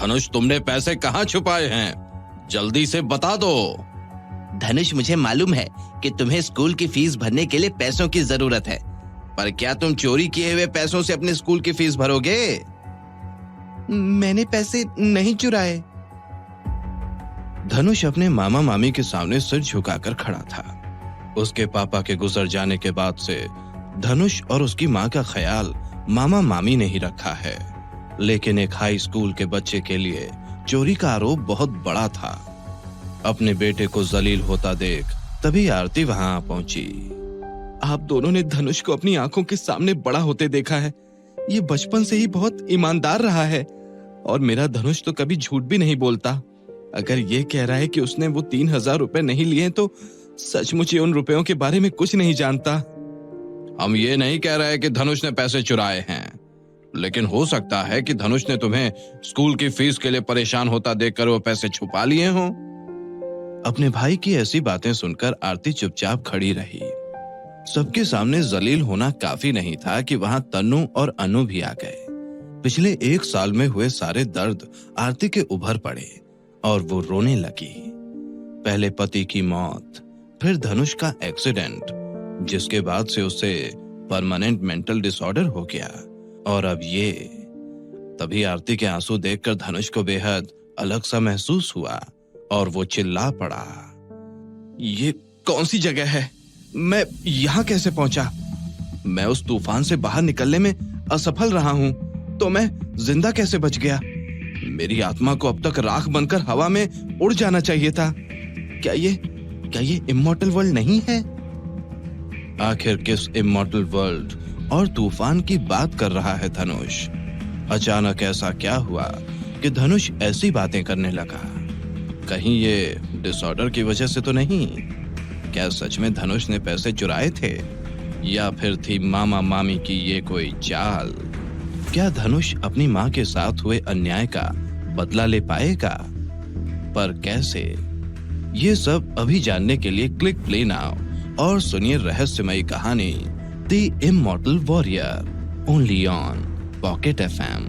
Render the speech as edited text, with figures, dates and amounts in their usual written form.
धनुष, तुमने पैसे कहाँ छुपाए हैं? जल्दी से बता दो। धनुष, मुझे मालूम है कि तुम्हें स्कूल की फीस भरने के लिए पैसों की जरूरत है, पर क्या तुम चोरी किए हुए पैसों से अपने स्कूल की फीस भरोगे? मैंने पैसे नहीं चुराए। धनुष अपने मामा मामी के सामने सिर झुकाकर खड़ा था। उसके पापा के गुजर जाने के बाद से धनुष और उसकी माँ का ख्याल मामा मामी ने ही रखा है, लेकिन एक हाई स्कूल के बच्चे के लिए चोरी का आरोप बहुत बड़ा था। अपने बेटे को जलील होता देख तभी आरती वहां आ पहुंची। आप दोनों ने धनुष को अपनी आंखों के सामने बड़ा होते देखा है। ये बचपन से ही बहुत ईमानदार रहा है और मेरा धनुष तो कभी झूठ भी नहीं बोलता। अगर ये कह रहा है कि उसने वो 3,000 रुपए नहीं लिए तो सचमुच ये उन रुपयों के बारे में कुछ नहीं जानता। हम ये नहीं कह रहे कि धनुष ने पैसे चुराए हैं, लेकिन हो सकता है कि धनुष ने तुम्हें स्कूल की फीस के लिए परेशान होता देखकर वो पैसे छुपा लिए हों। अपने भाई की ऐसी बातें सुनकर आरती चुपचाप खड़ी रही। सबके सामने जलील होना काफी नहीं था कि वहां तन्नू और अनु भी आ गए। पिछले 1 साल में हुए सारे दर्द आरती के उभर पड़े और वो रोने लगी। पहले पति की मौत, फिर धनुष का एक्सीडेंट, जिसके बाद से उसे परमानेंट मेंटल डिसऑर्डर हो गया, और अब ये। तभी आरती के आंसू देखकर धनुष को बेहद अलग सा महसूस हुआ और वो चिल्ला पड़ा। ये कौन सी जगह है? मैं यहाँ कैसे पहुंचा? मैं उस तूफान से बाहर निकलने में असफल रहा हूँ, तो मैं जिंदा कैसे बच गया? मेरी आत्मा को अब तक राख बनकर हवा में उड़ जाना चाहिए था। क्या ये इमॉर्टल वर्ल्ड नहीं है? आखिर किस इमॉर्टल वर्ल्ड और तूफान की बात कर रहा है धनुष? अचानक ऐसा क्या हुआ कि धनुष ऐसी बातें करने लगा? कहीं ये डिसऑर्डर की वजह से तो नहीं? क्या सच में धनुष ने पैसे चुराए थे, या फिर थी मामा मामी की ये कोई चाल? क्या धनुष अपनी माँ के साथ हुए अन्याय का बदला ले पाएगा? पर कैसे? ये सब अभी जानने के लिए क्लिक प्ले नाउ और सुनिए रहस्यमयी कहानी the immortal warrior, only on pocket FM।